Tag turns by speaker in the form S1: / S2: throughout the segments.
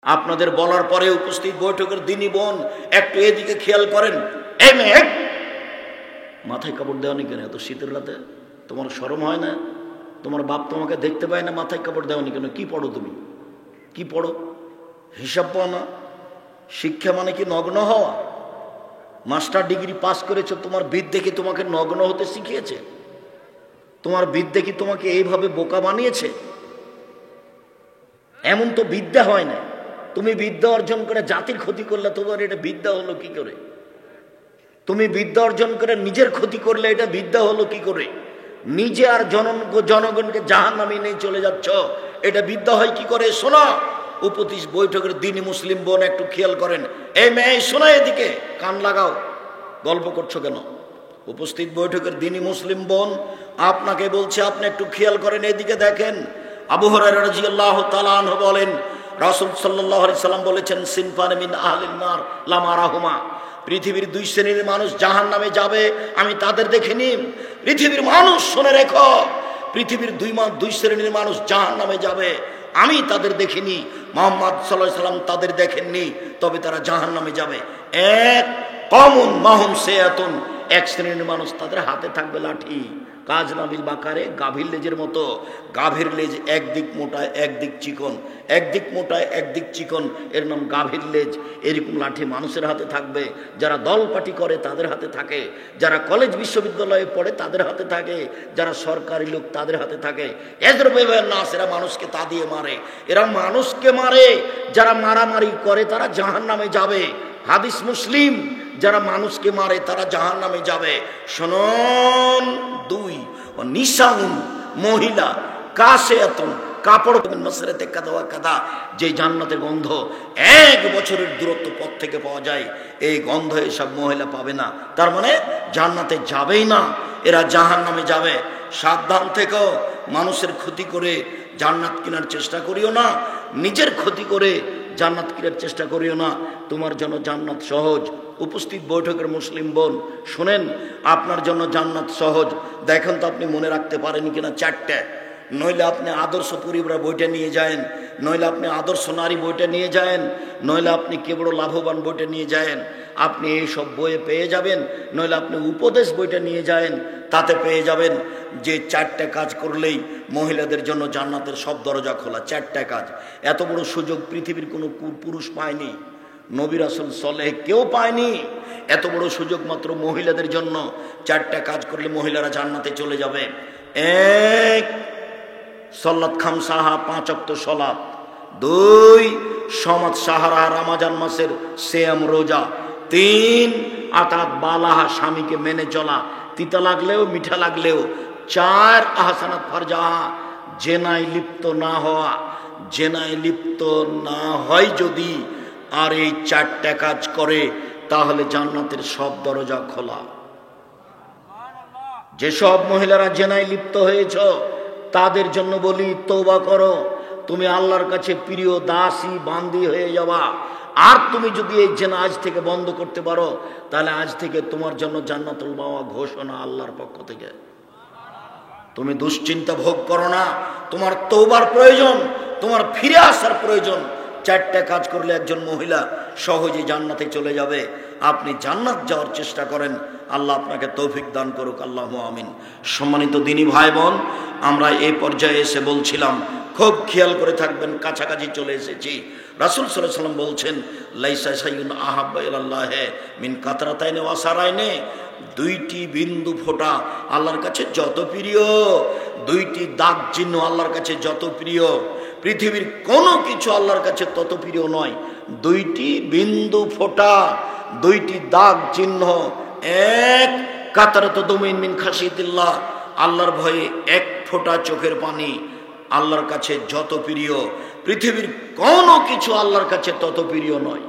S1: আপনাদের বলার পরে উপস্থিত বৈঠকের দিনই বোন একটু এদিকে খেয়াল করেন। এই মেয়ে, মাথায় কাপড় দেওয়ানি কেন এত শীতের রাতে? তোমার শরম হয় না? তোমার বাপ তোমাকে দেখতে পায় না? মাথায় কাপড় দেওয়ানি কেন? কি পড়ো তুমি? কি পড়ো? হিসাব পাও না? শিক্ষা মানে কি নগ্ন হওয়া? মাস্টার ডিগ্রি পাস করেছো, তোমার বিদ্যে কি তোমাকে নগ্ন হতে শিখিয়েছে? তোমার বিদ্যে কি তোমাকে এইভাবে বোকা বানিয়েছে? এমন তো বিদ্যা হয় না। তুমি বিদ্যা অর্জন করে জাতির ক্ষতি করলে তোমার এটা বিদ্যা হলো কি করে? তুমি বিদ্যা অর্জন করে নিজের ক্ষতি করলে এটা বিদ্যা হলো কি করে? নিজে আর জনগণকে জাহান্নামে নিয়ে চলে যাচ্ছ, এটা বিদ্যা হয় কি করে? শোনো, উপস্থিত বৈঠকের দিনই মুসলিম বোন একটু খেয়াল করেন। এই মেয়ে শোনো, এদিকে কান লাগাও। গল্প করছো কেন? উপস্থিত বৈঠকের দিনই মুসলিম বোন আপনাকে বলছে, আপনি একটু খেয়াল করেন, এদিকে দেখেন। আবু হুরায়রা রাদিয়াল্লাহু তাআলা আনহু বলেন, রাসূল সাল্লাল্লাহু আলাইহি সাল্লাম বলেছেন, সিনফান মিন আহলিন নার লা মারাহুমা, পৃথিবীর দুই শ্রেণীর মানুষ জাহান্নামে যাবে, আমি তাদের দেখিনি। পৃথিবীর মানুষ শুনে রেখো, পৃথিবীর দুই শ্রেণীর মানুষ জাহান্নামে যাবে, আমি তাদের দেখিনি। মুহাম্মদ সাল্লাল্লাহু আলাইহি সাল্লাম তাদের দেখেননি, তবে তারা জাহান্নামে যাবে। এক কওমুন মাহুম সিয়াতুন, এক শ্রেণীর মানুষ, তাদের হাতে থাকবে লাঠি, কাজ নাবিল বাকারে, গাভীর লেজের মতো। গাভীর লেজ একদিক মোটা একদিক চিকন, একদিক মোটা একদিক চিকন, এর নাম গাভীর লেজ। এরকম লাঠি মানুষের হাতে থাকবে। যারা দল পার্টি করে তাদের হাতে থাকে, যারা কলেজ বিশ্ববিদ্যালয়ে পড়ে তাদের হাতে থাকে, যারা সরকারি লোক তাদের হাতে থাকে। এরা মানুষকে তা দিয়ে মারে, এরা মানুষকে মারে। যারা মারামারি করে তারা জাহান্নামে যাবে। হাদিস মুসলিম, যারা মানুষকে মারে তারা জাহান্নামে যাবে। শুনুন, দুই নিসাউন, মহিলা, কাসিয়াতুন, কাপড় মাসরাতে কাদা ওয়া কাদা, যে জান্নাতের গন্ধ 1 বছরের দূরত্ব পথ থেকে পাওয়া যায়, এই গন্ধ এসব মহিলা পাবে না। তার মানে জান্নাতে যাবেই না, এরা জাহান্নামে যাবে। সাবধান থেকো, মানুষের ক্ষতি করে জান্নাত কেনার চেষ্টা করিও না, নিজের ক্ষতি করে জান্নাত কেনার চেষ্টা করিও না। তোমার জন্য জান্নাত সহজ। উপস্থিত বৈঠকের মুসলিম বোন শুনেন, আপনার জন্য জান্নাত সহজ। দেখেন তো আপনি মনে রাখতে পারেন কিনা 4টে। নইলে আপনি আদর্শ পরিবার বইটা নিয়ে যায়েন, নইলে আপনি আদর্শ নারী বইটা নিয়ে যায়েন, নইলে আপনি কে বড় লাভবান বইটা নিয়ে যায়েন, আপনি এই সব বইয়ে পেয়ে যাবেন। নইলে আপনি উপদেশ বইটা নিয়ে যায়েন, তাতে পেয়ে যাবেন যে 4টে কাজ করলেই মহিলাদের জন্য জান্নাতের সব দরজা খোলা। 4টে কাজ, এত বড় সুযোগ পৃথিবীর কোনো পুরুষ পায়নি, নবী রাসূল সালেহ কেউ পায়নি। এত বড় সুযোগ মাত্র মহিলাদের জন্য। 4টে কাজ করলে মহিলারা জান্নাতে চলে যাবে। 1 সলাত খামসাহা, 5 ওয়াক্ত সলাত। 2 সমাজ সাহারা, রমজান মাসের সিয়াম রোজা। 3 আতাত বালাহা, স্বামীকে মেনে চলা, তিতা লাগলেও মিঠা লাগলেও। 4 আহসানাত ফারজাহা, জেনায় লিপ্ত না হওয়া। জেনায় লিপ্ত না হয় যদি আর এই 4টে কাজ করে, তাহলে জান্নাতের সব দরজা খোলা। যেসব মহিলারা জেনায় লিপ্ত হয়েছ তাদের জন্য বলি, তওবা করো। তুমি আল্লাহর কাছে প্রিয় দাসী বান্দি হয়ে যাবা। আর তুমি যদি এই জেনা আজ থেকে বন্ধ করতে পারো, তাহলে আজ থেকে তোমার জন্য জান্নাতুল মাওয়া ঘোষণা আল্লাহর পক্ষ থেকে। তুমি দুশ্চিন্তা ভোগ করো না, তোমার তওবার প্রয়োজন, তোমার ফিরে আসার প্রয়োজন। 4টে কাজ করলে একজন মহিলা সহজে জান্নাতে চলে যাবে। আপনি জান্নাত যাওয়ার চেষ্টা করেন, আল্লাহ আপনাকে তৌফিক দান করুক, আল্লাহু আমিন। সম্মানিত দিনী ভাই বোন, আমরা এই পর্যায়ে এসে বলছিলাম, খুব খেয়াল করে থাকবেন, কাছাকাছি চলে এসেছি। রাসূল সাল্লাল্লাহু আলাইহি ওয়াসাল্লাম বলছেন, লাইসা শাইউন আহাব্বা ইলাল্লাহি মিন কাতরাতাইনি ওয়া সারাইনি, 2টি বিন্দু ফোঁটা আল্লাহর কাছে যত প্রিয়, 2টি দাগ চিহ্ন আল্লাহর কাছে যত প্রিয়, পৃথিবীর কোনো কিছু আল্লাহর কাছে তত প্রিয় নয়। 2টি বিন্দু ফোঁটা, 2টি দাগ চিহ্ন। 1 কাতরাতু দুমিন মিন খাশিয়াতিল্লাহ, আল্লাহর ভয়ে 1 ফোঁটা চোখের পানি আল্লাহর কাছে যত প্রিয়, পৃথিবীর কোনো কিছু আল্লাহর কাছে তত প্রিয় নয়।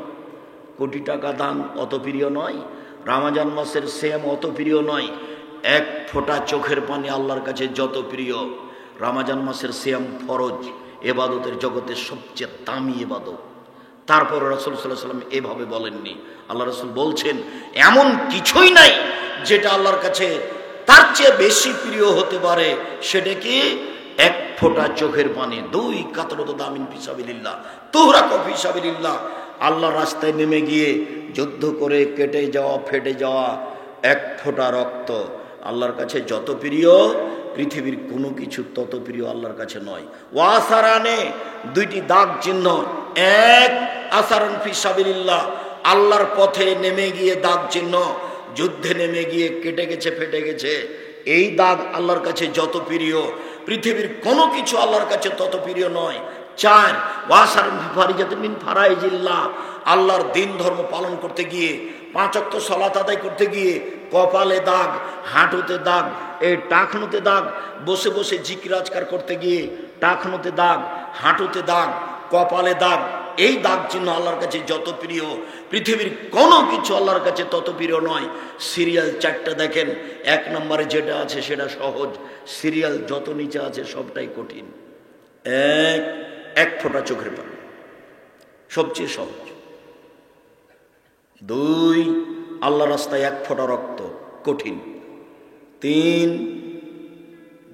S1: কোটি টাকা দান অত প্রিয় নয়, রমজান মাসের সিয়াম অত প্রিয় নয়। 1 ফোঁটা চোখের পানি আল্লাহর কাছে যত প্রিয়। রমজান মাসের সিয়াম ফরজ, ইবাদতের জগতের সবচেয়ে দামি ইবাদত। তারপর রাসূল সাল্লাল্লাহু আলাইহি ওয়াসাল্লাম এভাবে বলেননি। আল্লাহ রাসূল বলছেন, এমন কিছুই নাই যেটা আল্লাহর কাছে তার চেয়ে বেশি প্রিয় হতে পারে। সেটা কি? এক ফোঁটা চোখের পানি, 2 কাতরাত দামিন ফি সাবিলিল্লাহ তুহরাকু ফি সাবিলিল্লাহ, আল্লাহর রাস্তায় নেমে গিয়ে যুদ্ধ করে কেটে যাওয়া, ফেটে যাওয়া এক ফোঁটা রক্ত আল্লাহর কাছে যত প্রিয়, পৃথিবীর কোনো কিছু তত প্রিয় আল্লাহর কাছে নয়। ওয়াসারানে, 2টি দাগ চিহ্ন, এক আসারান ফি সাবিলিল্লাহ, আল্লাহর পথে নেমে গিয়ে দাগ চিহ্ন, যুদ্ধে নেমে গিয়ে কেটে গেছে, ফেটে গেছে, এই দাগ আল্লাহর কাছে যত প্রিয়, পৃথিবীর কোনো কিছু আল্লাহর কাছে তত প্রিয় নয়। 4 ওয়াসারান ফি ফারিজাতিন মিন ফারাইজিল্লাহ, আল্লাহর দিন ধর্ম পালন করতে গিয়ে, 5 ওয়াক্ত সালাত আদায় করতে গিয়ে কপালে দাগ, হাঁটুতে দাগ, এই টাকনুতে দাগ, বসে বসে জিকির আজকার করতে গিয়ে টাকনুতে দাগ, হাঁটুতে দাগ, কপালে দাগ, এই দাগ চিহ্ন আল্লাহর কাছে যত প্রিয়, পৃথিবীর কোনো কিছু আল্লাহর কাছে তত প্রিয় নয়। সিরিয়াল 4টা দেখেন, 1 নম্বরে যেটা আছে সেটা সহজ, সিরিয়াল যত নিচে আছে সবটাই কঠিন। এক ফোঁটা চোখের পানি সবচেয়ে সহজ। 2 আল্লাহ রাস্তায় 1 ফোঁটা রক্ত কঠিন। 3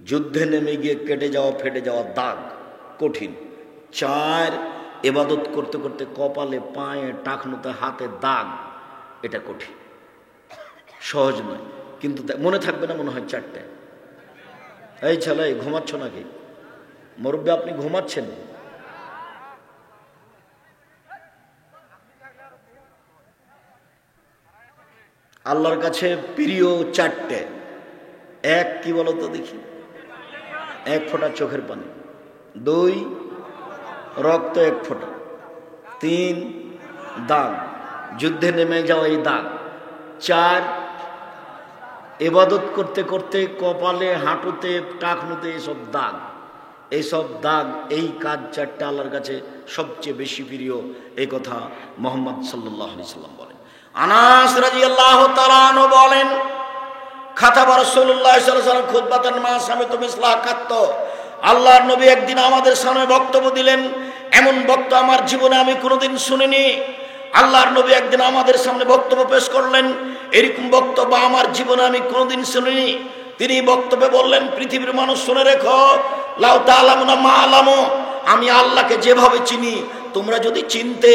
S1: যুদ্ধে নেমে গিয়ে কেটে যাওয়া, ফেটে যাওয়া দাগ কঠিন। 4 ইবাদত করতে করতে কপালে, পায়ে, টাকনুতে, হাতে দাগ, এটা কঠিন, সহজ নয়। কিন্তু মনে থাকবে না মনে হয় 4টে। এই ছেলে ঘুমাচ্ছ নাকি? মুরব্বী আপনি ঘুমাচ্ছেন? আল্লাহর কাছে প্রিয় 4টে। 1 কি বলতো দেখি? 1 ফোঁটা চোখের পানি। 2 রক্ত 1 ফোঁটা। 3 দাগ, যুদ্ধে নেমে যাওয়া এই দাগ। 4 ইবাদত করতে করতে কপালে, হাঁটুতে, টাকনুতে এসব দাগ, এইসব দাগ, এই কাজ 4টা আল্লাহর কাছে সবচেয়ে বেশি প্রিয়। এই কথা মুহাম্মদ সাল্লাল্লাহু আলাইহি সাল্লাম বলেন। আনাস রাদিয়াল্লাহু তাআলা আনহু বলেন, খাতাবা রাসূলুল্লাহ সাল্লাল্লাহু আলাইহি ওয়াসাল্লাম খুতবাতান মা সামিতু মিসলাহা কাত্ত, আল্লাহর নবী একদিন আমাদের সামনে বক্তব্য দিলেন, এমন বক্তব্য আমার জীবনে আমি কোনোদিন শুনিনি। আল্লাহর নবী একদিন আমাদের সামনে বক্তব্য পেশ করলেন, এরকম বক্তব্য আমার জীবনে আমি কোনোদিন শুনিনি। তিনি বক্তব্যে বললেন, পৃথিবীর মানুষ শুনে রেখো, লাউ তাআলামুনা মা আলামু, আমি আল্লাহকে যেভাবে চিনি তোমরা যদি চিনতে,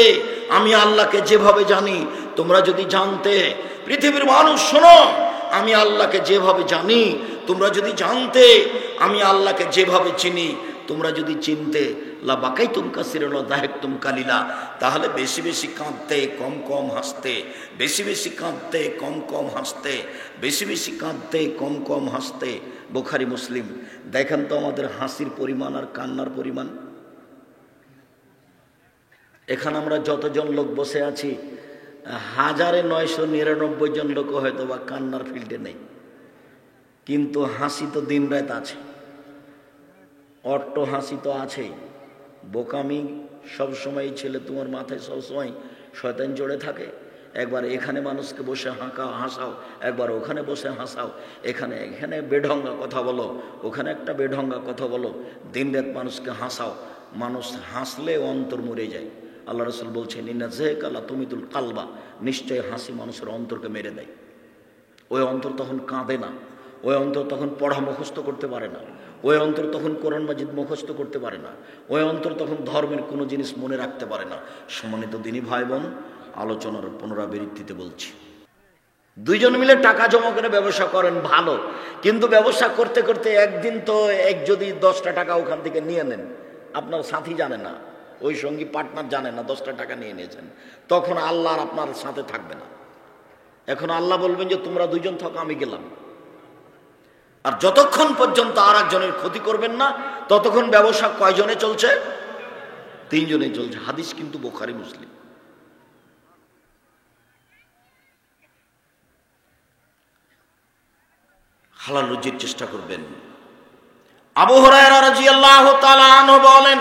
S1: আমি আল্লাহকে যেভাবে জানি তোমরা যদি জানতে। পৃথিবীর মানুষ শোনো, আমি আল্লাহকে যেভাবে জানি তোমরা যদি জানতে, আমি আল্লাহকে যেভাবে চিনি তোমরা যদি চিনতে, লা বাকাইতুম কাসীরান ওয়া দাহাকতুম কালিলা, তাহলে বেশি বেশি কাঁদতে, কম কম হাসতে, বেশি বেশি কাঁদতে, কম কম হাসতে, বেশি বেশি কাঁদতে, কম কম হাসতে। বুখারী মুসলিম। দেখেন তো আমাদের হাসির পরিমাণ আর কান্নার পরিমাণ। এখানে আমরা যতজন লোক বসে আছি, 1999 জন লোক হয়তো বা কান্নার ফিল্ডে নেই, কিন্তু হাসি তো দিন রাত আছে, অট্ট হাসি তো আছেই। বোকামি সবসময়, ছেলে তোমার মাথায় সবসময় শয়তান জড়ে থাকে। একবার এখানে মানুষকে বসে হাসাও, একবার ওখানে বসে হাসাও, এখানে বেঢঙ্গা কথা বলো, ওখানে একটা বেঢঙ্গা কথা বলো, দিন রাত মানুষকে হাসাও। মানুষ হাসলে অন্তর মরে যায়। আল্লাহ রাসূল বলছেন, ইন্না যাকালা তুমিতুল কালবা, নিশ্চয় হাসি মানুষের অন্তরকে মেরে দেয়। ওই অন্তর তখন কাঁদে না, ওই অন্তর তখন পড়া মুখস্থ করতে পারে না, ওই অন্তর তখন কোরআন মাজিদ মুখস্থ করতে পারে না, ওই অন্তর তখন ধর্মের কোনো জিনিস মনে রাখতে পারে না। সম্মানিত দিনী ভাই বোন, আলোচনার পুনরাবৃত্তিতে বলছি, 2 জন মিলে টাকা জমা করে ব্যবসা করেন ভালো, কিন্তু ব্যবসা করতে করতে একদিন তো যদি 10টা টাকা ওখান থেকে নিয়ে নেন, আপনার সাথী জানে না, ওই সঙ্গী পার্টনার জানে না 10টা টাকা নিয়ে নিয়েছেন, তখন আল্লাহ আর আপনার সাথে থাকবে না। এখন আল্লাহ বলবেন যে তোমরা 2 জন থাকো, আমি গেলাম। আর যতক্ষণ পর্যন্ত আর একজনের ক্ষতি করবেন না, ততক্ষণ ব্যবসা কয়জনে চলছে? 3 জনে চলছে। হাদিস কিন্তু বুখারী মুসলিম। হালাল রুজির চেষ্টা করবেন। আবু হুরায়রা রাদিয়াল্লাহু তাআলা আনহু বলেন,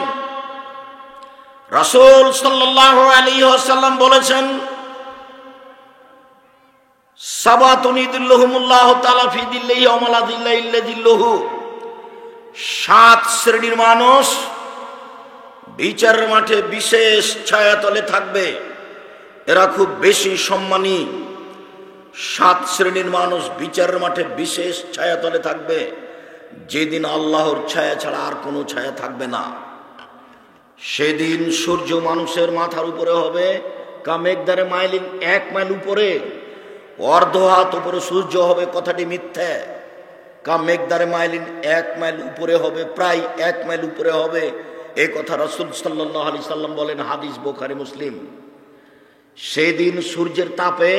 S1: রাসূল সাল্লাল্লাহু আলাইহি ওয়াসাল্লাম বলেছেন, সাবাতুন ইযিল্লুহুমুল্লাহু তাআলা ফি যিল্লিহি ইয়াওমা লা যিল্লা ইল্লা যিল্লুহু, 7 শ্রেণীর মানুষ বিচারের মাঠে বিশেষ ছায়াতলে থাকবে, এরা খুব বেশি সম্মানী। 7 শ্রেণীর মানুষ বিচারের মাঠে বিশেষ ছায়াতলে থাকবে। যেদিন আল্লাহর ছায়া ছাড়া আর কোনো ছায়া থাকবে না। সেদিন সূর্য মানুষের মাথার উপরে হবে কামেকদারে মাইলিন 1 মাইল উপরে, অর্ধ হাত উপরে সূর্য হবে, কথাটি মিথ্যা। কামেকদারে মাইলিন 1 মাইল উপরে হবে, প্রায় 1 মাইল উপরে হবে, এই কথা রাসূল সাল্লাল্লাহু আলাইহি সাল্লাম বলেন, হাদিস বুখারী মুসলিম। সেদিন সূর্যের তাপে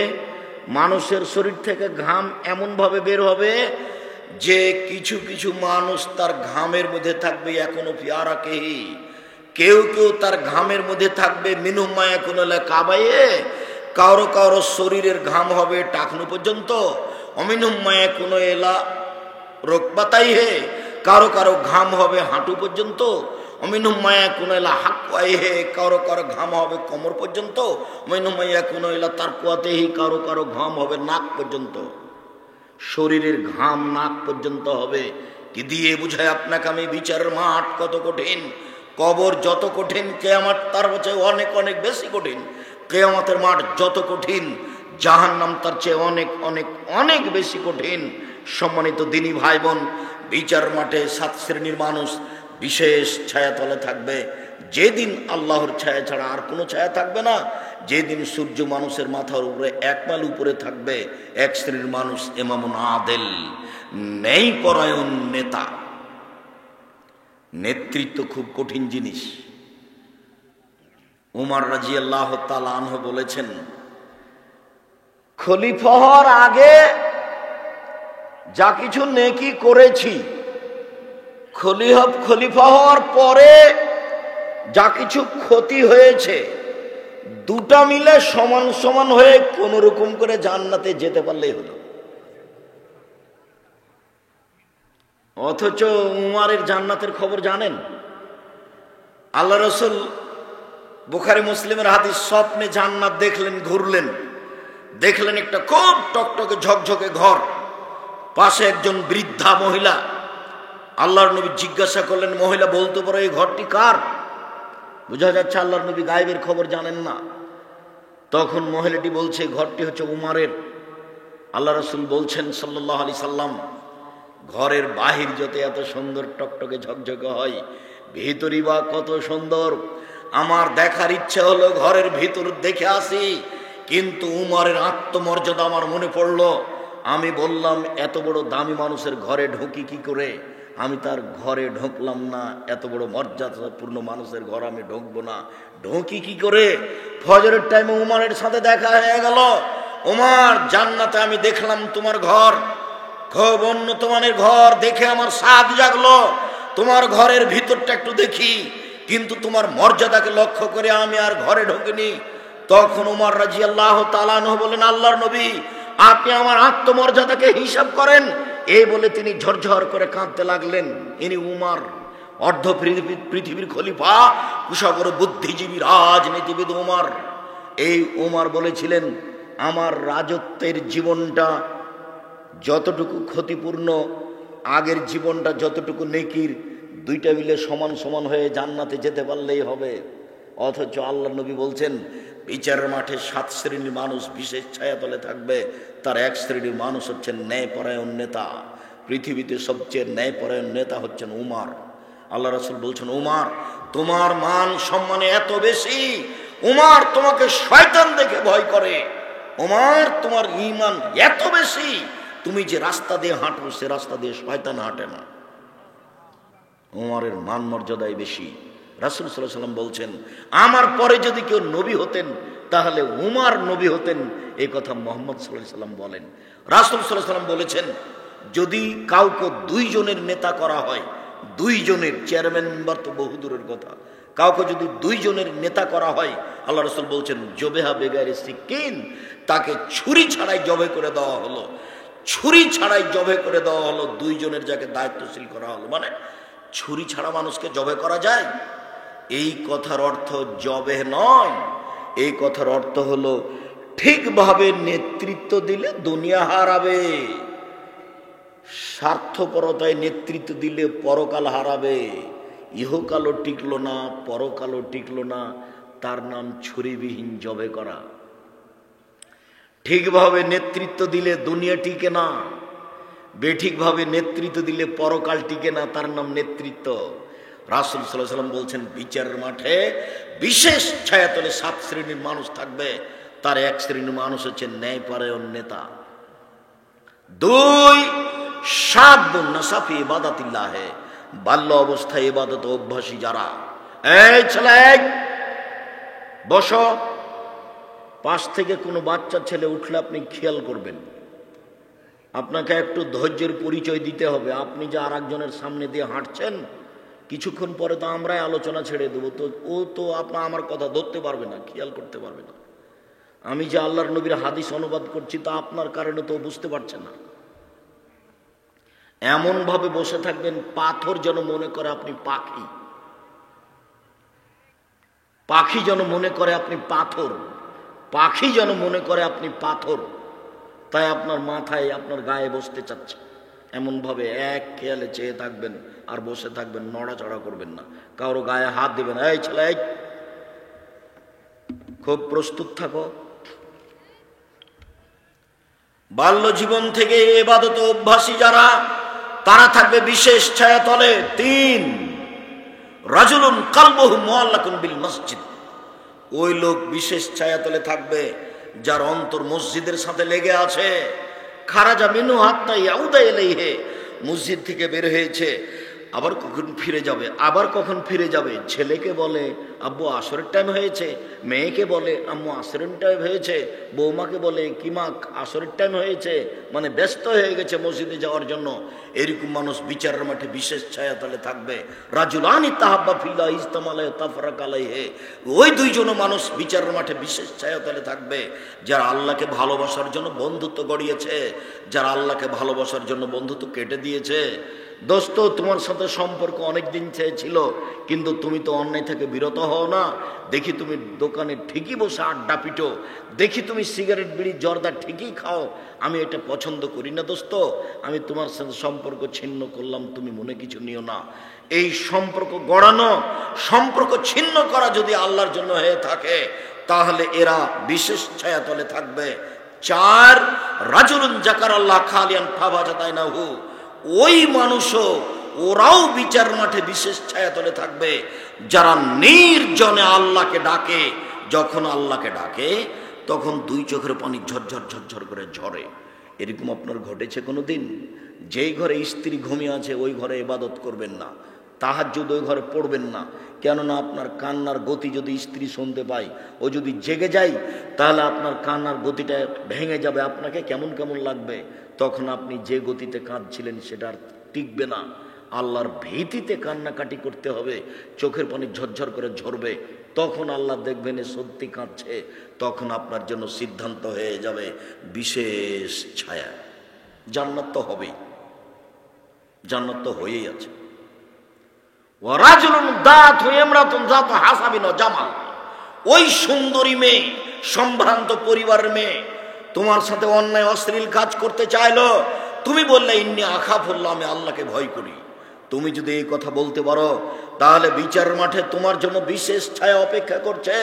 S1: মানুষের শরীর থেকে ঘাম এমনভাবে বের হবে যে কিছু কিছু মানুষ তার ঘামের মধ্যে থাকবে এখনো ফিয়ারাকেহি, কেউ কেউ তার ঘামের মধ্যে থাকবে মিনুমায়া কোন কাবাইয়ে, কারো কারো শরীরের ঘাম হবে টাকনু পর্যন্ত, অমিনুমায়া কোন এলা রোকবাতাই হে, কারো কারো ঘাম হবে হাঁটু পর্যন্ত, অমিনুমায়া কোন এলা হাকুয়াই হে, কারো কারো ঘাম হবে কোমর পর্যন্ত, অমিনুমায়া কোন এলা তার কুয়াতেহি, কারো কারো ঘাম হবে নাক পর্যন্ত। শরীরের ঘাম নাক পর্যন্ত হবে। কি দিয়ে বুঝায় আপনাকে আমি বিচারের মাঠ কত কঠিন, কবর যত কঠিন, কিয়ামত তার চেয়ে অনেক অনেক বেশি কঠিন। কিয়ামতের মাঠ যত কঠিন, জাহান্নাম তার চেয়ে অনেক অনেক অনেক বেশি কঠিন। সম্মানিত দিনী ভাই বোন, বিচার মাঠে 7 শ্রেণীর মানুষ বিশেষ ছায়াতলে থাকবে। যেদিন আল্লাহর ছায়া ছাড়া আর কোনো ছায়া থাকবে না, যেদিন সূর্য মানুষের মাথার উপরে 1 মাইল উপরে থাকবে, 1 শ্রেণীর মানুষ ইমামুন আদেল, ন্যায় পরায়ণ নেতা। নেতৃত্ব খুব কঠিন জিনিস। উমর রাদিয়াল্লাহু তাআলা আনহু বলেছেন, খলিফা হওয়ার আগে যা কিছু নেকি করেছি, খলিফা হওয়ার পরে যা কিছু ক্ষতি হয়েছে, দুটা মিলে সমান সমান হয়ে কোন রকম করে জান্নাতে যেতে পারলেই হলো। অথচ উমারের জান্নাতের খবর জানেন? আল্লাহ রাসূল বুখারী মুসলিমের হাদিস, স্বপ্নে জান্নাত দেখলেন, ঘুরলেন, দেখলেন একটা খুব টকটকে ঝকঝকে ঘর, পাশে একজন বৃদ্ধা মহিলা। আল্লাহর নবী জিজ্ঞাসা করলেন, মহিলা বলতে পারো এই ঘরটি কার? বোঝা যাচ্ছে আল্লাহর নবী গায়েবের খবর জানেন না। তখন মহিলাটি বলছে ঘরটি হচ্ছে উমারের। আল্লাহ রাসূল বলছেন সাল্লাল্লাহু আলাইহি সাল্লাম, ঘরের বাহির যত এত সুন্দর টকটকে ঝকঝকে হয়, ভিতরই বা কত সুন্দর। আমার দেখার ইচ্ছে হলো ঘরের ভিতর দেখে আসি, কিন্তু উমারের আত্মমর্যাদা আমার মনে পড়লো। আমি বললাম, এত বড় দামি মানুষের ঘরে ঢুকি কি করে? আমি তার ঘরে ঢুকলাম না, এত বড় মর্যাদাপূর্ণ মানুষের ঘর আমি ঢুকবো না, ঢুকি কি করে? ফজরের টাইমে উমারের সাথে দেখা হয়ে গেল। উমার, জান্নাতে আমি দেখলাম তোমার ঘর, খুব উন্নত মানের ঘর, দেখে আমার সাধ জাগলো, তোমার ঘরের ভিতরটা একটু দেখি, কিন্তু তোমার মর্যাদাকে লক্ষ্য করে আমি আর ঘরে ঢুকিনি। তখন উমর রাদিয়াল্লাহু তাআলা আনহু বলেন, আল্লাহর নবী, আপনি আমার আত্মমর্যাদাকে হিসাব করেন। এই বলে তিনি ঝরঝর করে কাঁদতে লাগলেন। ইনি উমর, অর্ধ পৃথিবীর খলিফা, কুশাগর বুদ্ধিজীবী রাজনীতিবিদ উমর। এই উমর বলেছিলেন, আমার রাজত্বের জীবনটা যতটুকু ক্ষতিপূর্ণ, আগের জীবনটা যতটুকু নেকির, দুইটা মিলে সমান সমান হয়ে জান্নাতে যেতে পারলেই হবে। অথচ আল্লাহ নবী বলছেন, বিচারের মাঠে 7 শ্রেণীর মানুষ বিশেষ ছায়াতলে থাকবে। তার 1 শ্রেণীর মানুষ হচ্ছেন ন্যায়পরায়ণ নেতা। পৃথিবীতে সবচেয়ে ন্যায়পরায়ণ নেতা হচ্ছেন উমর। আল্লাহ রাসূল বলছেন, উমর, তোমার মান সম্মানে এত বেশি, উমর তোমাকে শয়তান দেখে ভয় করে, উমর তোমার ঈমান এত বেশি, তুমি যে রাস্তা দিয়ে হাঁটো সে রাস্তা দিয়ে শয়তান হাঁটে না। উমরের মান মর্যাদাই বেশি। রাসূল সাল্লাল্লাহু আলাইহি ওয়াসাল্লাম বলছেন, আমার পরে যদি কেউ নবী হতেন তাহলে উমর নবী হতেন। এই কথা মুহাম্মদ সাল্লাল্লাহু আলাইহি ওয়াসাল্লাম বলেন। রাসূল সাল্লাল্লাহু আলাইহি ওয়াসাল্লাম বলেছেন, যদি কাউকে 2 জনের নেতা করা হয়, 2 জনের, চেয়ারম্যান মেম্বার তো বহু দূরের কথা, কাউকে যদি 2 জনের নেতা করা হয়, আল্লাহ রাসূল বলছেন, জবেহা বেগারে সিকিন, তাকে ছুরি ছাড়াই জবে করে দেওয়া হলো, ছুরি ছাড়াই জবে করে দেওয়া হলো, 2 জনের যাকে দায়িত্বশীল করা হলো। মানে ছুরি ছাড়া মানুষকে জবে করা যায়? এই কথার অর্থ জবে নয়, এই কথার অর্থ হলো ঠিকভাবে নেতৃত্ব দিলে দুনিয়া হারাবে, স্বার্থপরতায় নেতৃত্ব দিলে পরকাল হারাবে। ইহকালও টিকলো না, পরকালও টিকলো না, তার নাম ছুরিবিহীন জবে করা। ঠিকভাবে নেতৃত্ব দিলে দুনিয়া টিকে না, বেঠিকভাবে নেতৃত্ব দিলে পরকাল টিকে না, তার নাম নেতৃত্ব। রাসূল সাল্লাল্লাহু আলাইহি ওয়াসাল্লাম বলছেন, বিচারের মাঠে বিশেষ ছায়াতলে 7 শ্রেণীর মানুষ থাকবে। তার এক শ্রেণীর মানুষ হচ্ছে ন্যায়পরায়ণ নেতা। 2, শাবুন নাশা ফি ইবাদাতিল্লাহ, বাল্য অবস্থায় ইবাদত অভ্যাসী যারা। এই ছেলে বসো, পাশ থেকে কোনো বাচ্চা ছেলে উঠলে আপনি খেয়াল করবেন, আপনাকে একটু ধৈর্যের পরিচয় দিতে হবে। আপনি যে আর একজনের সামনে দিয়ে হাঁটছেন, কিছুক্ষণ পরে তো আমরাই আলোচনা ছেড়ে দেবো, তো ও তো আমার কথা ধরতে পারবে না, খেয়াল করতে পারবে না। আমি যে আল্লাহর নবীর হাদিস অনুবাদ করছি তা আপনার কারণে তো বুঝতে পারছেন না। এমন ভাবে বসে থাকবেন পাথর যেন মনে করে আপনি পাখি, পাখি যেন মনে করে আপনি পাথর, পাখি যেন মনে করে আপনি পাথর। তাই আপনার মাথায় আপনার গায়ে বসতে চাচ্ছে, এমন ভাবে এক খেয়ালে চেয়ে থাকবেন আর বসে থাকবেন, নড়াচড়া করবেন না, কারো গায়ে হাত দিবেন। এই ছেলে খুব প্রস্তুত থাকো। বাল্য জীবন থেকে ইবাদতে অভ্যাসী যারা, তারা থাকবে বিশেষ ছায়াতলে। 3, রাজুলুন কালবুহু মুআল্লাকুন বিল মসজিদ, ওই লোক বিশেষ ছায়াতলে থাকবে যার অন্তর মসজিদের সাথে লেগে আছে। খারাজা মিনহু হাত্তা ইয়াউদা ইলাইহি, মসজিদ থেকে বের হয়েছে, আবার কখন ফিরে যাবে, আবার কখন ফিরে যাবে। ছেলেকে বলে আব্বু আসরের টাইম হয়েছে, মেয়েকে বলে আম্মু আসরের টাইম হয়েছে, বৌমাকে বলে কিমা আসরের টাইম হয়েছে, মানে ব্যস্ত হয়ে গেছে মসজিদে যাওয়ার জন্য। এরকম মানুষ বিচারের মাঠে বিশেষ ছায়াতলে থাকবে। রাজুলানি তাহাব্বা ফিল্লাহ ইজতামা আলাইহি তাফরাকা আলাইহি, ওই 2 জন মানুষ বিচারের মাঠে বিশেষ ছায়াতলে থাকবে যারা আল্লাহকে ভালোবাসার জন্য বন্ধুত্ব গড়িয়েছে, যারা আল্লাহকে ভালোবাসার জন্য বন্ধুত্ব কেটে দিয়েছে। দোস্ত, তোমার সাথে সম্পর্ক অনেক দিন ছিল, কিন্তু তুমি তো অন্যায় থেকে বিরত হও না। দেখি তুমি দোকানে ঠিকই বসে আড্ডা পিটো, দেখি তুমি সিগারেট বিড়ি জর্দা ঠিকই খাও। আমি এটা পছন্দ করি না দোস্ত, আমি তোমার সাথে সম্পর্ক ছিন্ন করলাম, তুমি মনে কিছু নিও না। এই সম্পর্ক গড়ানো, সম্পর্ক ছিন্ন করা যদি আল্লাহর জন্য হয়ে থাকে, তাহলে এরা বিশেষ ছায়াতলে থাকবে। 4, রাজুলুন যাকারাল্লাহ খালিয়ান ফাবাজাতাইনাহু, ওই মানুষও, ওরাও বিচার মাঠে বিশেষ ছায়াতলে থাকবে যারা নির্জনে আল্লাহকে ডাকে। যখন আল্লাহকে ডাকে তখন 2 চোখের পানি ঝরঝর ঝরঝর করে ঝরে। এরকম আপনার ঘটেছে কোনোদিন? যেই ঘরে স্ত্রী ঘুমিয়ে আছে ওই ঘরে ইবাদত করবেন না, তাহাজ্জুদ ওই ঘরে পড়বেন না, কেননা আপনার কান্নার গতি যদি স্ত্রী শুনতে পায়, ও যদি জেগে যায়, তাহলে আপনার কান্নার গতিটা ভেঙে যাবে, আপনাকে কেমন কেমন লাগবে। তখন আপনি যে গতিতে কাঁদছিলেন সেটা আর টিকবে না। আল্লাহর ভীতিতে কান্নাকাটি করতে হবে, চোখের পানি ঝরঝর করে ঝরবে। তখন আল্লাহ দেখবেন এ সত্যি কাঁদছে, তখন আপনার জন্য সিদ্ধান্ত হয়ে যাবে বিশেষ ছায়া। জান্নাত তো হবেই, জান্নাত তো হয়েই আছে। ওয়ারাজুলুন দাতু ইমরাতুন যাতু হাসাবিন ওয়া জামাল, ওই সুন্দরী মেয়ে, সম্ভ্রান্ত পরিবারের মেয়ে তোমার সাথে অন্যায় অশ্লীল কাজ করতে চাইলো, তুমি বললে ইন্নী আখাফুল্লাহ, আমি আল্লাহকে ভয় করি। তুমি যদি এই কথা বলতে পারো, তাহলে বিচারের মাঠে তোমার জন্য বিশেষ ছায়া অপেক্ষা করছে,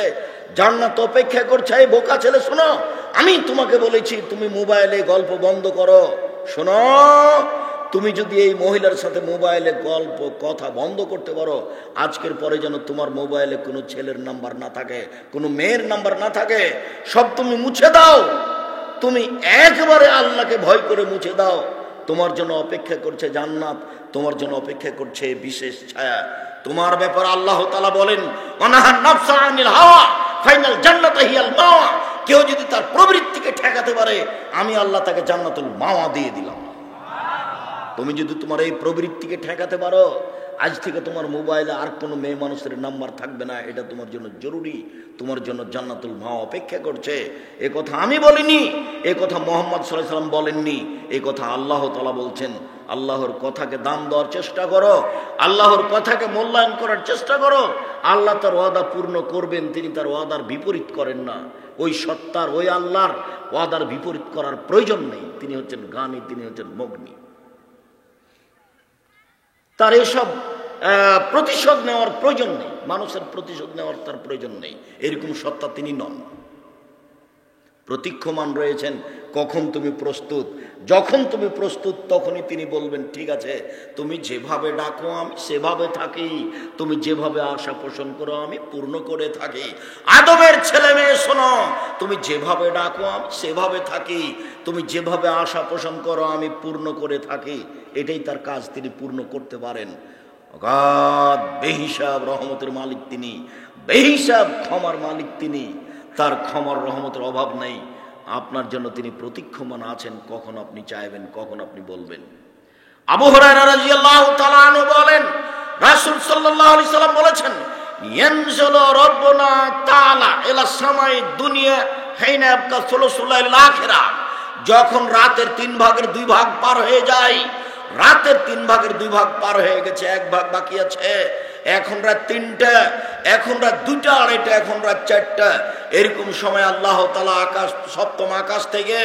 S1: জান্নাত অপেক্ষা করছে। এই বোকা ছেলে শোনো, আমি তোমাকে বলেছি তুমি মোবাইলে গল্প বন্ধ করো। শোনো, তুমি যদি এই মহিলার সাথে মোবাইলে গল্প কথা বন্ধ করতে পারো, আজকের পরে যেন তোমার মোবাইলে কোনো ছেলের নাম্বার না থাকে, কোনো মেয়ের নাম্বার না থাকে, সব তুমি মুছে দাও। তুমি একবারে আল্লাহকে ভয় করে মুছে দাও। তোমার জন্য অপেক্ষা করছে জান্নাত, তোমার জন্য অপেক্ষা করছে বিশেষ ছায়া। তোমার ব্যাপারে আল্লাহ তাআলা বলেন, ওয়ানাহান নাফসা আনিল হাওয়া ফাইনাল জান্নাতু হিয়াল মাওয়া, কেউ যদি তার প্রবৃত্তিকে ঠেকাতে পারে, আমি আল্লাহ তাকে জান্নাতুল মাওয়া দিয়ে দিলাম। তুমি যদি তোমার এই প্রবৃত্তিকে ঠেকাতে পারো, আজ থেকে তোমার মোবাইলে আর কোনো মেয়ে মানুষের নাম্বার থাকবে না। এটা তোমার জন্য জরুরি, তোমার জন্য জান্নাতুল মাওয়া অপেক্ষা করছে। এ কথা আমি বলিনি, এ কথা মুহাম্মদ সাল্লাল্লাহু আলাইহি ওয়াসাল্লাম বলেননি, এ কথা আল্লাহ তাআলা বলছেন। আল্লাহর কথাকে দাম দেওয়ার চেষ্টা করো, আল্লাহর কথাকে মূল্যায়ন করার চেষ্টা করো। আল্লাহ তার ওয়াদা পূর্ণ করবেন, তিনি তার ওয়াদার বিপরীত করেন না। ওই সত্তার, ওই আল্লাহর ওয়াদার বিপরীত করার প্রয়োজন নেই। তিনি হচ্ছেন জ্ঞানী, তিনি হচ্ছেন মগ্নী। তার এসব প্রতিশোধ নেওয়ার প্রয়োজন নেই, মানুষের প্রতিশোধ নেওয়ার তার প্রয়োজন নেই, এরকম সত্তা তিনি নন। প্রতীক্ষমান রয়েছেন কখন তুমি প্রস্তুত। যখন তুমি প্রস্তুত তখনই তিনি বলবেন, ঠিক আছে, তুমি যেভাবে ডাকো আমি সেভাবে থাকি, তুমি যেভাবে আশা পোষণ করো আমি পূর্ণ করে থাকি। আদমের ছেলে মেয়ে শোনো, তুমি যেভাবে ডাকো আমি সেভাবে থাকি, তুমি যেভাবে আশা পোষণ করো আমি পূর্ণ করে থাকি। এটাই তার কাজ, তিনি পূর্ণ করতে পারেন। অগাধ বেহিসাব রহমতের মালিক তিনি, বেহিসাব ক্ষমার মালিক তিনি। তার ক্ষমার রহমতের অভাব নেই। আপনার জন্য তিনি প্রতীক্ষমান আছেন, কখন আপনি চাইবেন, কখন আপনি বলবেন। আবু হুরায়রা রাদিয়াল্লাহু তাআলা আনহু বলেন, রাসূল সাল্লাল্লাহু আলাইহি সাল্লাম বলেছেন, ইয়ানজুলু রাব্বুনা তাআলা ইলা সামাই দুনিয়া হিনা ইয়াবকা সুলুসুল লাইল আখিরা। যখন রাতের 3 ভাগের 2 ভাগ পার হয়ে যায়, রাতের 3 ভাগের 2 ভাগ পার হয়ে গেছে, 1 ভাগ বাকি আছে। এখন রাত 3টা, এখন রাত 2টা, আড়াইটা, এখন রাত 4টা। এরকম সময় আল্লাহ তাআলা আকাশ, সপ্তম আকাশ থেকে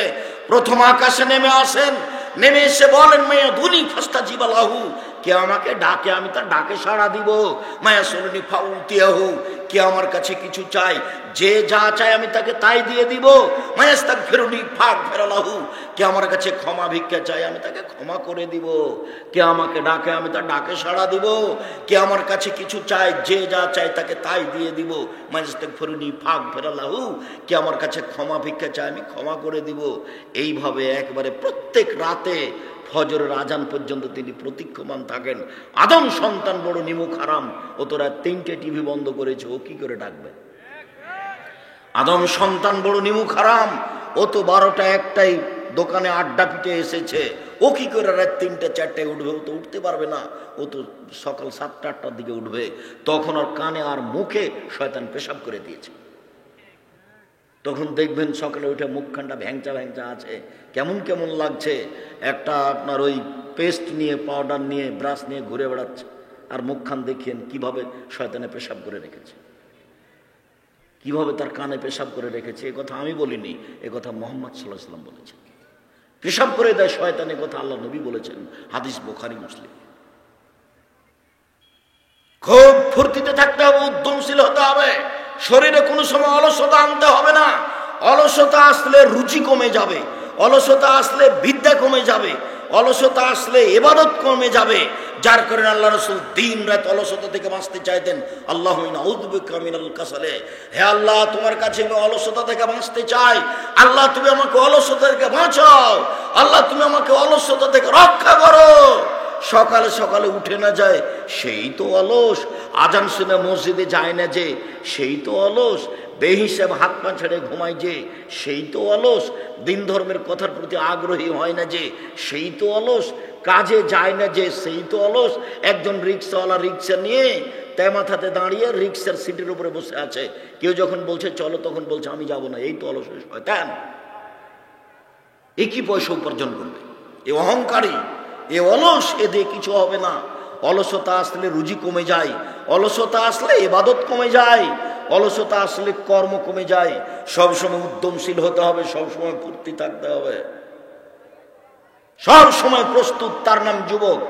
S1: প্রথম আকাশে নেমে আসেন। নেমে এসে বলেন, মায়া ধুনি ফাস্তাজিবা লাহু, কে আমাকে ডাকে আমি তার ডাকে সাড়া দিব। মায়া সুলনি ফাউতিয়াহু, কে আমার কাছে কিছু চাই, যে যা চায় আমি তাকে তাই দিয়ে দিব। মায়াস্তাগফিরুনি ফাগফিরলাহু, কে আমার কাছে ক্ষমা ভিক্ষা চাই আমি তাকে ক্ষমা করে দিব। কে আমাকে ডাকে আমি তার ডাকে সাড়া দিব। কে আমার কাছে কিছু চায়, যে যা চায় তাকে তাই দিয়ে দিব। মায়াস্তাগফিরুনি ফাগফিরলাহু, কে আমার কাছে ক্ষমা ভিক্ষা চায় আমি ক্ষমা করে দিব। এইভাবে একবারে প্রত্যেক রাতে ফজরের আজান পর্যন্ত তিনি প্রতীক্ষমান থাকেন। আদম সন্তান বড় নিমুখ হারাম, ও তোরা 3টে টিভি বন্ধ করেছে, ও কি করে ডাকবে? আদম সন্তান বড় নিমুখ হারাম, ও তো 12টা 1টায় দোকানে আড্ডা পিটে এসেছে, ও কি করে রাত 3টে 4টায় উঠবে? ও তো উঠতে পারবে না, ও তো সকাল 7টা 8টার দিকে উঠবে। তখন ওর কানে আর মুখে শয়তান পেশাব করে দিয়েছে। তখন দেখবেন সকালে উঠে মুখখানটা ভ্যাংচা ভ্যাংচা আছে, কেমন কেমন লাগছে। একটা আপনার ওই পেস্ট নিয়ে, পাউডার নিয়ে, ব্রাশ নিয়ে ঘুরে বেড়াচ্ছে, আর মুখখান দেখিয়েন কিভাবে শয়তানে পেশাব করে রেখেছে, কিভাবে তার কানে পেশাব করে রেখেছে। এ কথা আমি বলিনি, এ কথা মুহাম্মদ সাল্লাল্লাহু আলাইহি ওয়াসাল্লাম বলেছেন। পেশাব করে দেয় শয়তান, এ কথা আল্লাহ নবী বলেছেন, হাদিস বুখারী মুসলিম। খুব ফুর্তিতে থাকতে হবে, উদ্যমশীল হতে হবে, শরীরে কোনো সময় অলসতা আনতে হবে না। অলসতা আসলে রুচি কমে যাবে, অলসতা আসলে বিদ্যা কমে যাবে, অলসতা আসলে ইবাদত কমে যাবে। যার কারণে আল্লাহ রাসূল দিন রাত অলসতা থেকে বাঁচতে চাইতেন। আল্লাহুম্মা আউযু বিকা মিনাল কাসালে, হে আল্লাহ তোমার কাছে আমি অলসতা থেকে বাঁচতে চাই। আল্লাহ তুমি আমাকে অলসতা থেকে বাঁচাও, আল্লাহ তুমি আমাকে অলসতা থেকে রক্ষা করো। সকালে সকালে উঠে না যায়, সেই তো অলস। আজান শুনে মসজিদে যায় না যে, সেই তো অলস। বেহিসাব হাত পা ছেড়ে ঘুমায় যে, সেই তো অলস। দিন ধর্মের কথার প্রতি আগ্রহী হয় না যে, সেই তো অলস। কাজে যায় না যে, সেই তো অলস। একজন রিক্সাওয়ালা রিক্সা নিয়ে তেমাথাতে দাঁড়িয়ে রিক্সার সিটের উপরে বসে আছে, কেউ যখন বলছে চলো তখন বলছে আমি যাব না। এই তো অলস শয়তান। এ কি পয়সা উপার্জন করবে? এ অহংকারী, এ অলস, এ দিয়ে কিছু হবে না। অলসতা আসলে রুজি কমে যায়, অলসতা আসলে ইবাদত কমে যায়, অলসতা আসলে কর্ম কমে যায়। সবসময় উদ্যমশীল হতে হবে, সবসময় ফুর্তি থাকতে হবে, সব সময় প্রস্তুত, তার নাম যুবক।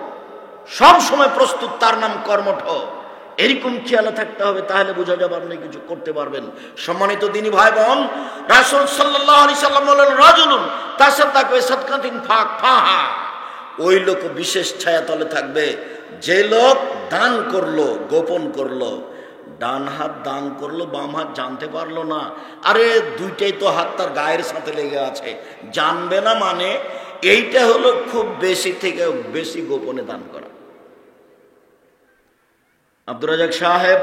S1: সব সময় প্রস্তুত, তার নাম কর্মঠ। এরকম খেয়াল থাকতে হবে, তাহলে বোঝা যাবে আপনি কিছু করতে পারবেন। সম্মানিত দিনী ভাই বোন, রাসূল সাল্লাল্লাহু আলাইহি সাল্লাম বলেন, রাজুলুন তাসাদ্দাকা বিসাদকাতিন ফাহা, ওই লোক বিশেষ ছায়াতলে থাকবে যে লোক দান করলো, গোপন করলো। ডান হাত দান করলো, বাম হাত জানতে পারলো না। আরে দুইটাই তো হাত তার গায়ের সাথে লেগে আছে, জানবে না মানে? এইটা হলো খুব বেশি থেকে বেশি গোপনে দান করা। আব্দুর রাজ্জাক সাহেব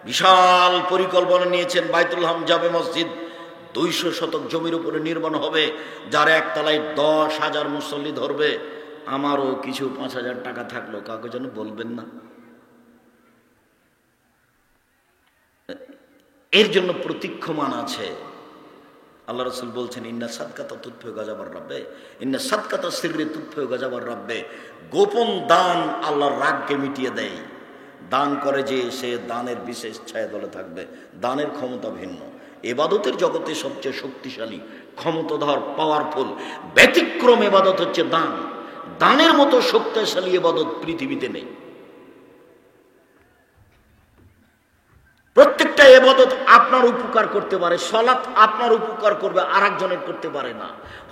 S1: বিশাল পরিকল্পনা নিয়েছেন, বাইতুল হাম জামে মসজিদ 200 শতক জমির উপরে নির্মাণ হবে, যার একতলায় 10,000 মুসল্লি ধরবে। আমারও কিছু 5,000 টাকা থাকলো, কাউকে যেন বলবেন না। এর জন্য প্রতীক্ষমান আছে। আল্লাহ রাসূল বলছেন, ইন্না সাদকাতা তুতফিউ গাযাবার রাব্বে, ইন্না সাদকাতা সিররি তুতফিউ গাযাবার রাব্বে। গোপন দান আল্লাহর রাগকে মিটিয়ে দেয়। দান করে যে, সে দানের বিশেষ ছায়াতলে থাকবে। দানের ক্ষমতা ভিন্ন। ইবাদতের জগতে সবচেয়ে শক্তিশালী, ক্ষমতাধর, পাওয়ারফুল, ব্যতিক্রম ইবাদত হচ্ছে দান। দানের মতো শক্তিশালী ইবাদত পৃথিবীতে নেই। প্রত্যেকটা প্রত্যেকটা ইবাদত আপনার উপকার করতে পারে। সালাত আপনার উপকার করবে, আরেকজনের করতে পারে না।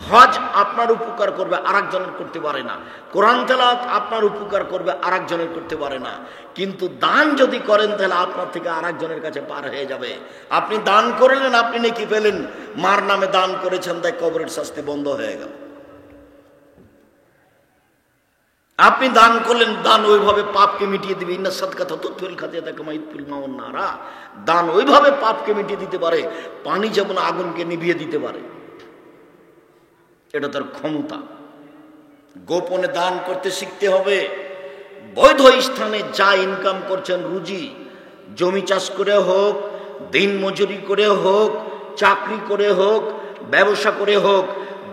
S1: হজ আপনার উপকার করবে, আরেকজনের করতে পারে না। কোরআন তেলাওয়াত আপনার উপকার করবে, আরেকজনের করতে পারে না। কিন্তু দান যদি করেন তাহলে আপনার থেকে আরেকজনের কাছে পার হয়ে যাবে। আপনি দান করলেন, আপনি নেকি পেলেন, মার নামে দান করেছেন, তাই কবরের শাস্তি বন্ধ হয়ে গেল। আপনি দান করলেন, দান ওইভাবে পাপকে মিটিয়ে দিবে। ইন্না সাদকাতা তুতফিল খাতিয়াতা কামা ইতফিল মাউন নারা। দান ওইভাবে পাপকে মিটিয়ে দিতে পারে, পানি যেমন আগুনকে নিভিয়ে দিতে পারে। এটা তার ক্ষমতা। গোপনে দান করতে শিখতে হবে। বৈধ স্থানে যা ইনকাম করছেন, রুজি, জমি চাষ করে হোক, দিন মজুরি করে হোক, চাকরি করে হোক, ব্যবসা করে হোক,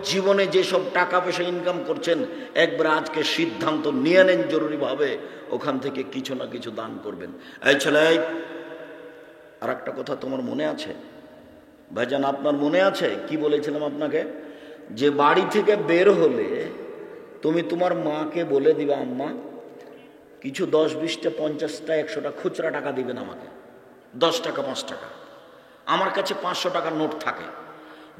S1: জীবনে যেসব টাকা পয়সা ইনকাম করছেন, একবার আজকে সিদ্ধান্ত নিয়ে নেন জরুরিভাবে ওখান থেকে কিছু না কিছু দান করবেন। এই ছেলে, আর একটা কথা তোমার মনে আছে ভাইজান? আপনার মনে আছে কি বলেছিলাম আপনাকে? যে বাড়ি থেকে বের হলে তুমি তোমার মাকে বলে দিবে, আম্মা কিছু 10, 20টা, 50টা, 100টা খুচরা টাকা দিবেন আমাকে। 10 টাকা, 5 টাকা। আমার কাছে 500 টাকার নোট থাকে।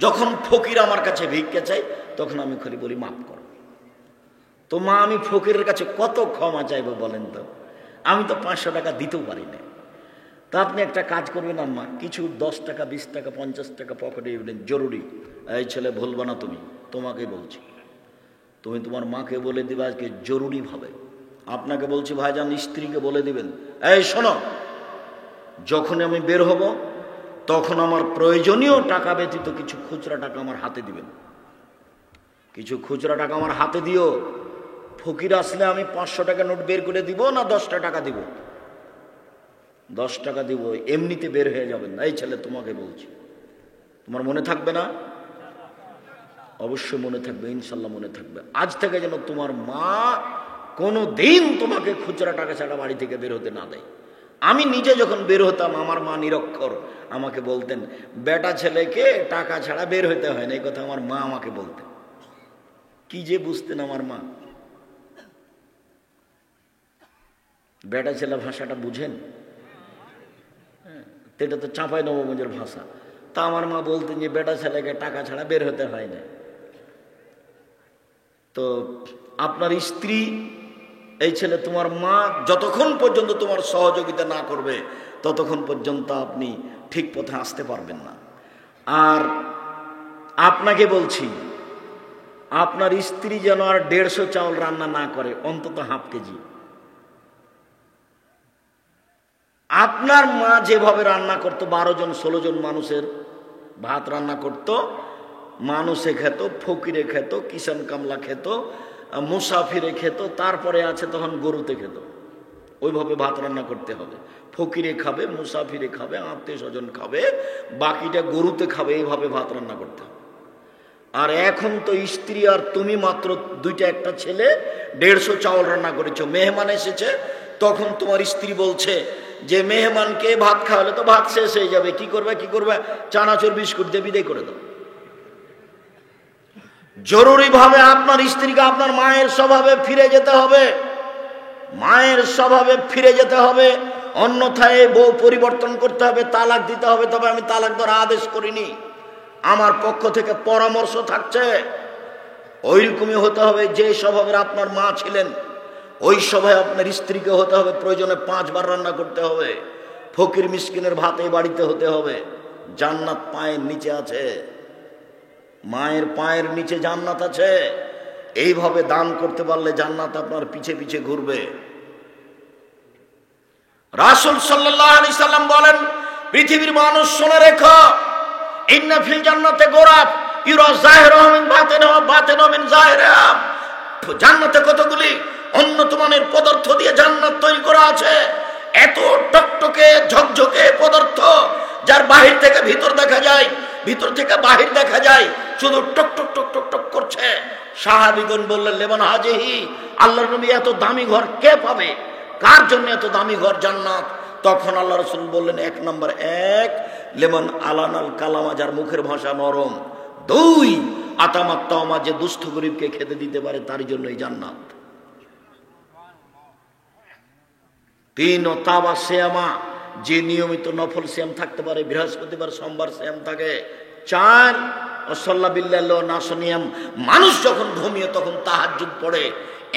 S1: যখন ফকির আমার কাছে ভিক্ষা চাই, তখন আমি খালি বলি মাফ করো। তো মা, আমি ফকিরের কাছে কত ক্ষমা চাইবো বলেন তো? আমি তো 500 টাকা দিতেও পারি না। তা আপনি একটা কাজ করবেন আম্মা, কিছু 10 টাকা, 20 টাকা, 50 টাকা পকেটে ইউলেন, জরুরি। এই ছেলে, ভুলবা না তুমি, তোমাকে বলছি, তুমি তোমার মাকে বলে দিবে আজকে জরুরিভাবে। আপনাকে বলছি ভাইজান, স্ত্রীকে বলে দিবেন, এই শোনো, যখন আমি বের হব তখন আমার প্রয়োজনীয় টাকা ব্যতীত কিছু খুচরা টাকা আমার হাতে দিবেন। কিছু খুচরা টাকা আমার হাতে দিও। ফকির আসলে আমি 500 টাকা নোট বের করে দিব না 10টা টাকা দিব? 10 টাকা দিব, এমনিতে বের হয়ে যাবেন না। এই ছেলে, তোমাকে বলছি, তোমার মনে থাকবে না? অবশ্যই মনে থাকবে, ইনশাল্লাহ মনে থাকবে। আজ থেকে যেন তোমার মা কোনো দিন তোমাকে খুচরা টাকা ছাড়া বাড়ি থেকে বের হতে না দেয়। আমি নিজে যখন বের হতাম, আমার মা নিরক্ষর আমাকে বলতেন, বেটা ছেলেকে টাকা ছাড়া বের হতে হয় না। এই কথা আমার মা আমাকে বলতেন। কি যে বুঝতেন আমার মা। বেটা ছেলে ভাষাটা বুঝেন? এটা তো চাঁপাই নবগঞ্জের ভাষা। তা আমার মা বলতেন যে বেটা ছেলেকে টাকা ছাড়া বের হতে হয় না। তো আপনার স্ত্রী, এই ছেলে, তোমার মা যতক্ষণ পর্যন্ত তোমার সহযোগিতা না করবে ততক্ষণ পর্যন্ত আপনি ঠিক পথে আসতে পারবেন না। আর আপনাকে বলছি, আপনার স্ত্রী যেন আর 150 চাউল রান্না না করে, অন্তত হাফ কেজি। আপনার মা যেভাবে রান্না করতো, 12 জন 16 জন মানুষের ভাত রান্না করত, মানুষে খেত, ফকিরে খেত, কিষান কামলা খেত, মুসাফিরে খেত, তারপরে আছে তখন গরুতে খেত। ওইভাবে ভাত রান্না করতে হবে। ফকিরে খাবে, মুসাফিরে খাবে, আত্মীয় স্বজন খাবে, বাকিটা গরুতে খাবে, এইভাবে ভাত রান্না করতে হবে। আর এখন তো স্ত্রী আর তুমি মাত্র 2টা, একটা ছেলে, 150 চাউল রান্না করেছো। মেহমান এসেছে, তখন তোমার স্ত্রী বলছে যে মেহমানকে ভাত খাওয়ালে তো ভাত শেষ হয়ে যাবে, কি করবে? চানাচুর বিস্কুট দিয়ে বিদায় করে দাও। জরুরিভাবে আপনার স্ত্রীকে আপনার মায়ের স্বভাবে ফিরে যেতে হবে। মায়ের স্বভাবে ফিরে যেতে হবে, অন্যথায় বউ পরিবর্তন করতে হবে, তালাক দিতে হবে। তবে আমি তালাক দেওয়ার আদেশ করিনি, আমার পক্ষ থেকে পরামর্শ থাকছে। ওইরকমই হতে হবে যে স্বভাবের আপনার মা ছিলেন, ওই স্বভাবে আপনার স্ত্রীকে হতে হবে। প্রয়োজনে 5 বার রান্না করতে হবে। ফকির মিসকিনের ভাত এই বাড়িতে হতে হবে। জান্নাত পায়ের নিচে আছে, মায়ের পায়ের নিচে জান্নাত আছে। এইভাবে দান করতে পারলে জান্নাত আপনার পিছে পিছে ঘুরবে। রাসূল সাল্লাল্লাহু আলাইহি সাল্লাম বলেন, পৃথিবীর মানুষ শুনে রেখো, ইন্না ফিল জান্নাতে গোরাফ ইউরা যাহিরুহা মিন বাতিনিহা বাতিনুহা মিন যাহিরিহা। জান্নাতে কতগুলি উন্নত মানের পদার্থ দিয়ে জান্নাত তৈরি করা আছে। এত টকটকে ঝকঝকে পদার্থ, যার বাহির থেকে ভিতর দেখা যায়, ভিতর থেকে বাহির দেখা যায়, শুধু টক টক টক টক টক করছে। সাহাবীগণ বললেন, লেমান হাজিহি, আল্লাহর নবী এত দামি ঘর কে পাবে? কার জন্য এত দামি ঘর জান্নাত? তখন আল্লাহ রাসূল বললেন, 1 নম্বর, লেমান আলানাল কালামা, যার মুখের ভাষা নরম। 2 আতামাত তাওমা, যে দুস্থ গরিবকে খেতে দিতে পারে, তার জন্যই জান্নাত। 3 তাওবা সিয়ামা, যে নিয়মিত নফল সিয়াম থাকতে পারে, বৃহস্পতিবার সোমবার সিয়াম থাকে। 4 ওয়াসাল্লা বিল্লাহ নাসনিয়াম, মানুষ যখন ঘুমিয়ে তখন তাহাজ্জুদ পড়ে,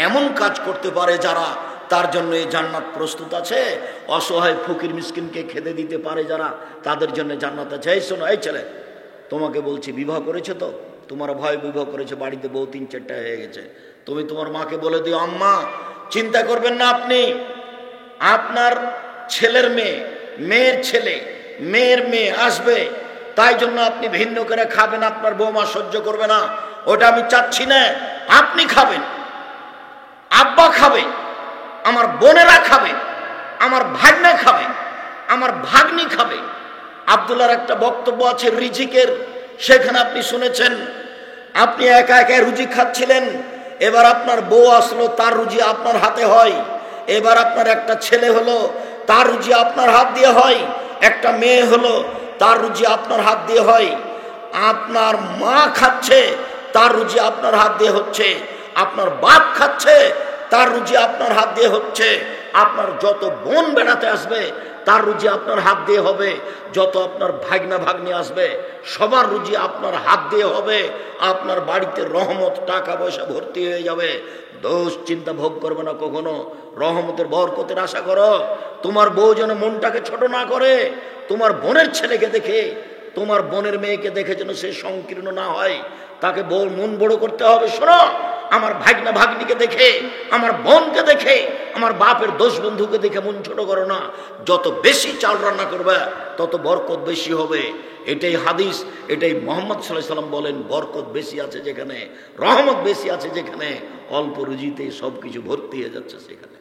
S1: এমন কাজ করতে পারে যারা, তার জন্য এই জান্নাত প্রস্তুত আছে। অসহায় ফকির মিসকিনকে খেতে দিতে পারে যারা, তাদের জন্য জান্নাত আছে। এই শোনো, এই ছেলে, তোমাকে বলছি, বিবাহ করেছো তো? তোমার ভাই বিবাহ করেছে, বাড়িতে বউ 3-4টা হয়ে গেছে। তুমি তোমার মাকে বলে দিও, আম্মা চিন্তা করবেন না, আপনি আপনার ছেলের মেয়ে, মেয়ের ছেলে, মেয়ের মেয়ে আসবে, তাই জন্য আপনি ভিন্ন করে খাবেন, আপনার বৌমা সহ্য করবে না, ওটা আমি চাচ্ছি না। আপনি খাবেন, আব্বা খাবে, আমার বোনেরা খাবে, আমার ভাগ্না খাবে, আমার ভাগ্নি খাবে। আব্দুল্লাহর একটা বক্তব্য আছে রিজিকের, সেখানে আপনি শুনেছেন, আপনি একা একা রুজি খাচ্ছিলেন, এবার আপনার বউ আসলো, তার রুজি আপনার হাতে হয়। এবার আপনার একটা ছেলে হলো, তার রুজি আপনার হাত দিয়ে হয়। একটা মেয়ে হলো, তার রুজি আপনার হাত দিয়ে হয়। আপনার মা খাচ্ছে, তার রুজি আপনার হাত দিয়ে হচ্ছে। আপনার বাপ খাচ্ছে, তার রুজি আপনার হাত দিয়ে হচ্ছে। আপনার যত বোন বেড়াতে আসবে, তার রুজি আপনার হাত দিয়ে হবে। যত আপনার ভাগনা ভাগ্নি আসবে, সবার রুজি আপনার হাত দিয়ে হবে। আপনার বাড়িতে রহমত, টাকা পয়সা ভর্তি হয়ে যাবে। দোষ চিন্তা ভোগ করবে না কখনো, রহমতের বরকতের আশা করো। তোমার বউ যেন মনটাকে ছোট না করে, তোমার বোনের ছেলেকে দেখে, তোমার বোনের মেয়েকে দেখে যেন সে সংকীর্ণ না হয়, তাকে বউ মন বড় করতে হবে। শোনো, আমার ভাগনা ভাগ্নিকে দেখে, আমার বোনকে দেখে, আমার বাপের দোষ বন্ধুকে দেখে মন ছোট করো না। যত বেশি চাল রান্না করবে, তত বরকত বেশি হবে। এটাই হাদিস, এটাই মুহাম্মদ সাল্লাল্লাহু আলাইহি সাল্লাম বলেন, বরকত বেশি আছে যেখানে, রহমত বেশি আছে যেখানে, অল্প রুজিতে সবকিছু ভর্তি হয়ে যাচ্ছে সেখানে।